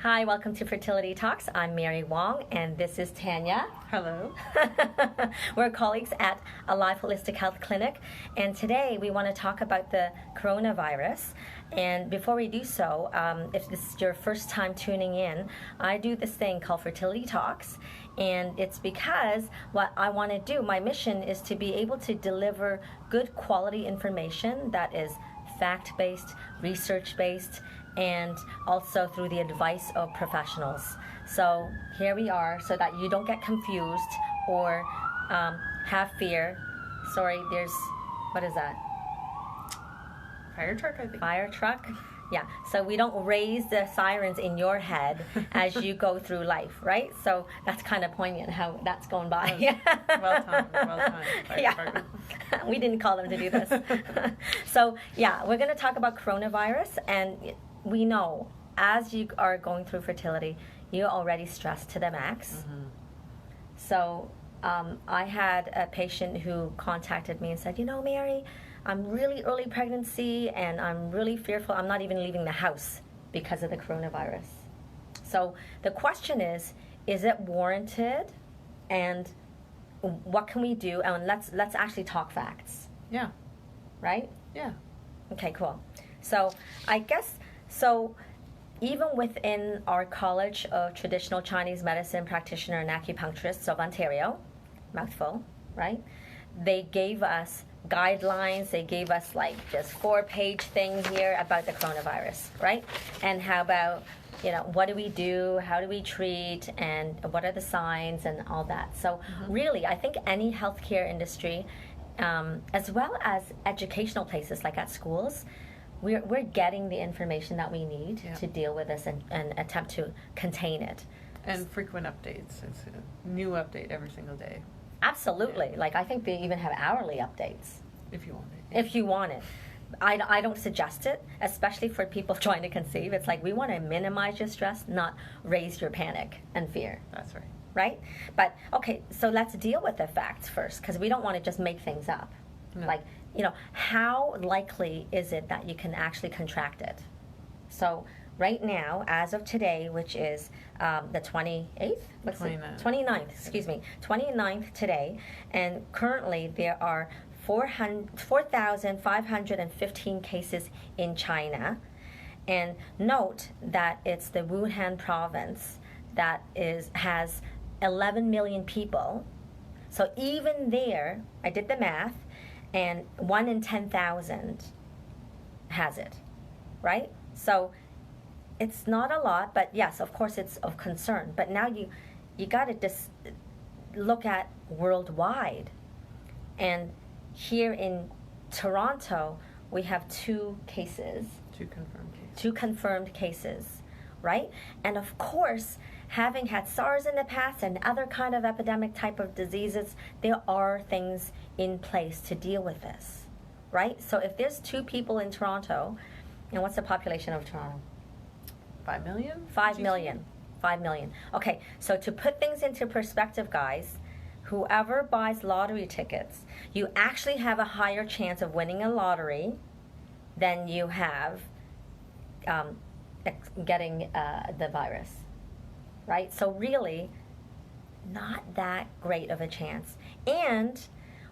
Hi, welcome to Fertility Talks. I'm Mary Wong, and this is Tanya. Hello. We're colleagues at Alive Holistic Health Clinic, and today we want to talk about the coronavirus. And before we do so, if this is your first time tuning in, I do this thing called Fertility Talks, and it's because what I want to do, my mission is to be able to deliver good quality information that is fact-based, research-based, and also through the advice of professionals. So here we are, so that you don't get confused or have fear. Sorry, what is that? Fire truck, I think. Fire truck? Yeah, so we don't raise the sirens in your head as you go through life, right? So that's kind of poignant how that's going by. Well timed. Yeah, we didn't call them to do this. So yeah, we're going to talk about coronavirus, and we know as you are going through fertility, you're already stressed to the max. Mm-hmm. So I had a patient who contacted me and said, Mary, I'm really early pregnancy and I'm really fearful. I'm not even leaving the house because of the coronavirus. So the question is it warranted? And what can we do? And let's actually talk facts. Yeah. Right? Yeah. Okay, cool. So I guess, even within our College of Traditional Chinese Medicine Practitioner and Acupuncturists of Ontario, mouthful, right? They gave us guidelines. They gave us like this 4-page thing here about the coronavirus, right? And how about, what do we do? How do we treat? And what are the signs and all that? So really, I think any healthcare industry, as well as educational places like at schools, we're getting the information that we need to deal with this and attempt to contain it. And frequent updates. It's a new update every single day. Absolutely. Yeah. Like I think they even have hourly updates. If you want it. If you want it. I don't suggest it, especially for people trying to conceive. It's like we want to minimize your stress, not raise your panic and fear. That's right. Right? But, okay, so let's deal with the facts first, because we don't want to just make things up. No. Like, how likely is it that you can actually contract it? So right now, as of today, which is the 28th? 29th, excuse me. 29th today, and currently there are 4,515 cases in China. And note that it's the Wuhan province that has 11 million people. So even there, I did the math, and 1 in 10,000 has it, right? So it's not a lot, but yes, of course it's of concern. But now you got to just look at worldwide. And here in Toronto, we have 2 cases. 2 confirmed cases. 2 confirmed cases, right? And of course, having had SARS in the past and other kind of epidemic type of diseases, there are things in place to deal with this, right? So if there's 2 people in Toronto, and what's the population of Toronto? 5 million? 5 million. 5 million. Okay, so to put things into perspective, guys, whoever buys lottery tickets, you actually have a higher chance of winning a lottery than you have getting the virus, right? So really, not that great of a chance. And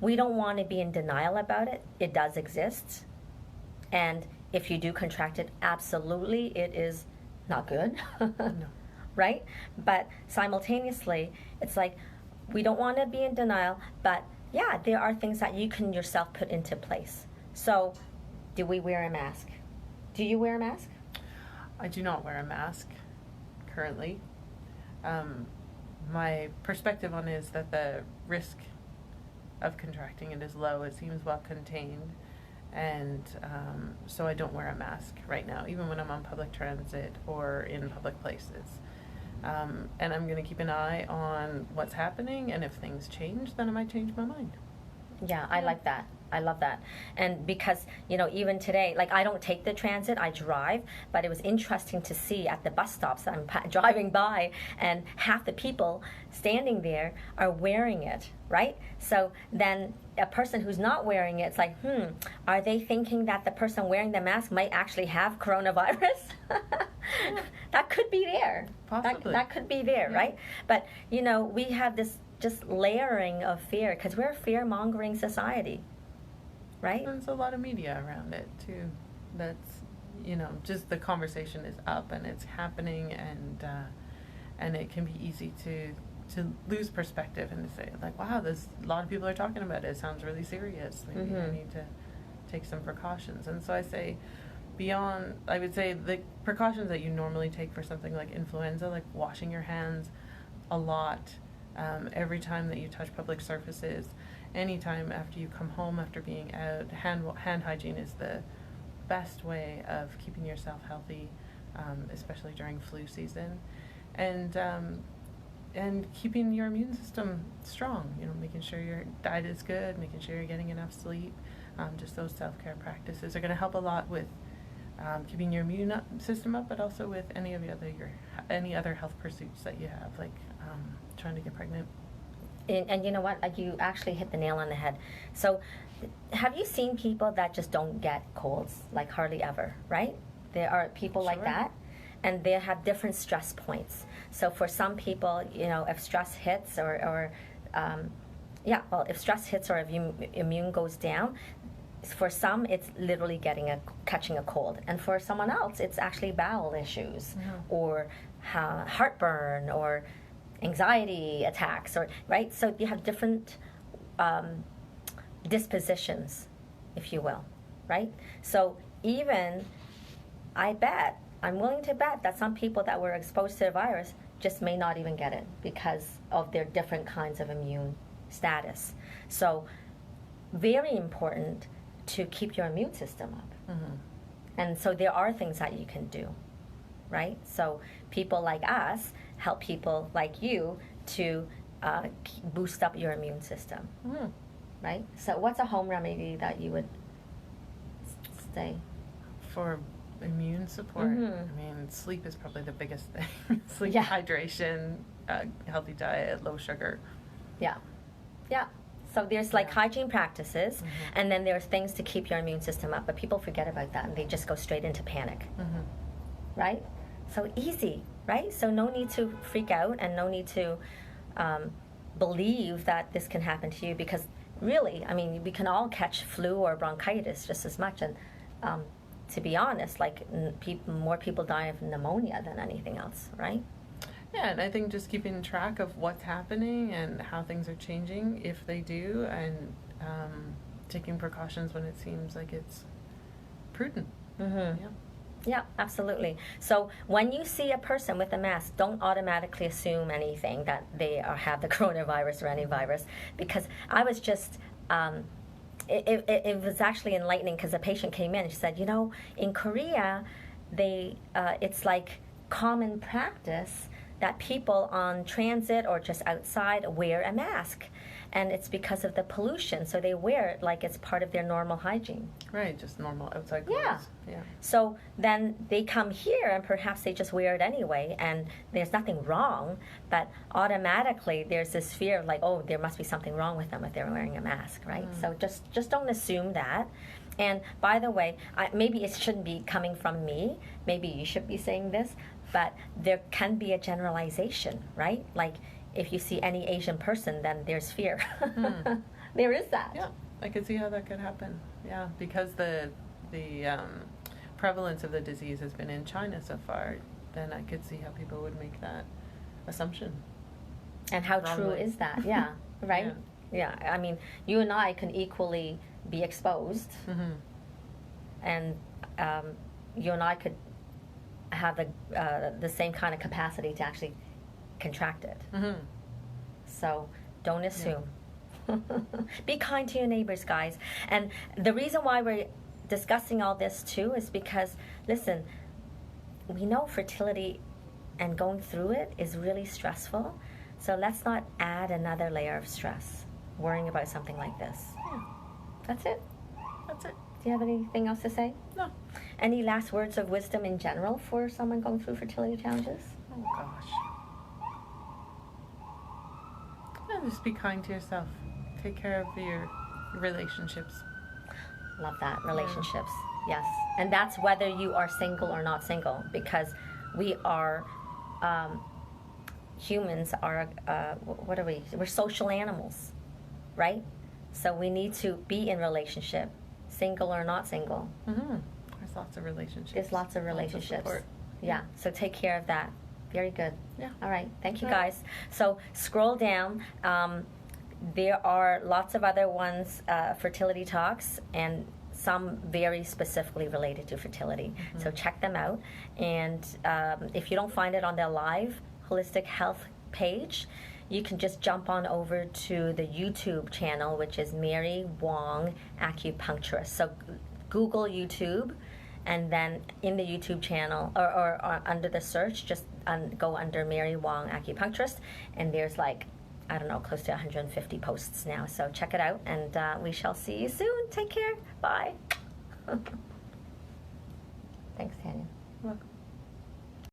we don't want to be in denial about it. It does exist. And if you do contract it, absolutely, it is not good, No. Right? But simultaneously, it's like, we don't want to be in denial, but yeah, there are things that you can yourself put into place. So, do we wear a mask? Do you wear a mask? I do not wear a mask currently. My perspective on it is that the risk of contracting it is low. It seems well contained. And so I don't wear a mask right now, even when I'm on public transit or in public places. And I'm going to keep an eye on what's happening, and if things change, then I might change my mind. Yeah, I like that. I love that. And because, even today, like I don't take the transit, I drive, but it was interesting to see at the bus stops that I'm driving by, and half the people standing there are wearing it, right? So then a person who's not wearing it, it's like, are they thinking that the person wearing the mask might actually have coronavirus? that could be there. Possibly. That could be there, Yeah. right? But, we have this just layering of fear because we're a fear-mongering society, right? There's a lot of media around it, too. That's, just the conversation is up and it's happening, and it can be easy to lose perspective and to say, like, wow, a lot of people are talking about it. It sounds really serious. Maybe I need to take some precautions. And so I would say the precautions that you normally take for something like influenza, like washing your hands a lot, every time that you touch public surfaces, anytime after you come home after being out, hand hygiene is the best way of keeping yourself healthy, especially during flu season, and keeping your immune system strong. Making sure your diet is good, making sure you're getting enough sleep. Just those self-care practices are going to help a lot with keeping your immune system up, but also with any other health pursuits that you have, like trying to get pregnant. And you know what? You actually hit the nail on the head. So, have you seen people that just don't get colds, like hardly ever, right? There are people like that, and they have different stress points. So for some people, if stress hits if stress hits or if immune goes down, for some it's literally catching a cold, and for someone else it's actually bowel issues or heartburn or anxiety attacks, or right. So you have different dispositions, if you will, right? So even I'm willing to bet that some people that were exposed to the virus just may not even get it because of their different kinds of immune status. So very important to keep your immune system up. And so there are things that you can do, right? So people like us help people like you to boost up your immune system, right? So what's a home remedy that you would say? For immune support, sleep is probably the biggest thing. Sleep, hydration, healthy diet, low sugar. Yeah. So there's hygiene practices, and then there's things to keep your immune system up, but people forget about that and they just go straight into panic, right? So easy, right? So no need to freak out and no need to believe that this can happen to you, because really, we can all catch flu or bronchitis just as much, and to be honest, more people die of pneumonia than anything else, right? Yeah, and I think just keeping track of what's happening and how things are changing, if they do, and taking precautions when it seems like it's prudent. Yeah, absolutely. So when you see a person with a mask, don't automatically assume anything that they have the coronavirus or any virus, because I was just... It was actually enlightening because a patient came in and she said, in Korea, it's like common practice that people on transit or just outside wear a mask. And it's because of the pollution, so they wear it like it's part of their normal hygiene. Right, just normal outside clothes. Yeah. So then they come here and perhaps they just wear it anyway, and there's nothing wrong, but automatically there's this fear of there must be something wrong with them if they're wearing a mask, right? So just don't assume that. And by the way, maybe it shouldn't be coming from me. Maybe you should be saying this, but there can be a generalization, right? Like, if you see any Asian person, then there's fear. There is that. Yeah, I could see how that could happen. Yeah, because the prevalence of the disease has been in China so far, then I could see how people would make that assumption. And how true is that? Yeah, right? Yeah, you and I can equally be exposed, and you and I could have the same kind of capacity to actually contract it. So don't assume. Be kind to your neighbors, guys. And the reason why we're discussing all this too is because, listen, we know fertility and going through it is really stressful, so let's not add another layer of stress worrying about something like this. That's it. Do you have anything else to say? No. Any last words of wisdom in general for someone going through fertility challenges? Oh gosh. Just be kind to yourself. Take care of your relationships. Love that. Relationships. Yes. And that's whether you are single or not single, because we are, humans are, what are we? We're social animals, right? So we need to be in relationship, single or not single. Mm-hmm. There's lots of relationships. There's lots of relationships. Lots of support. Yeah, so take care of that. Very good. Yeah. All right. Thank you, All right. guys. So scroll down. There are lots of other ones, fertility talks, and some very specifically related to fertility. Mm-hmm. So check them out. And if you don't find it on their live holistic health page, you can just jump on over to the YouTube channel, which is Mary Wong Acupuncturist. So Google YouTube, and then in the YouTube channel, or under the search, just go under Mary Wong Acupuncturist, and there's like, I don't know, close to 150 posts now. So check it out, and we shall see you soon. Take care. Bye. Thanks, Tanya. Welcome.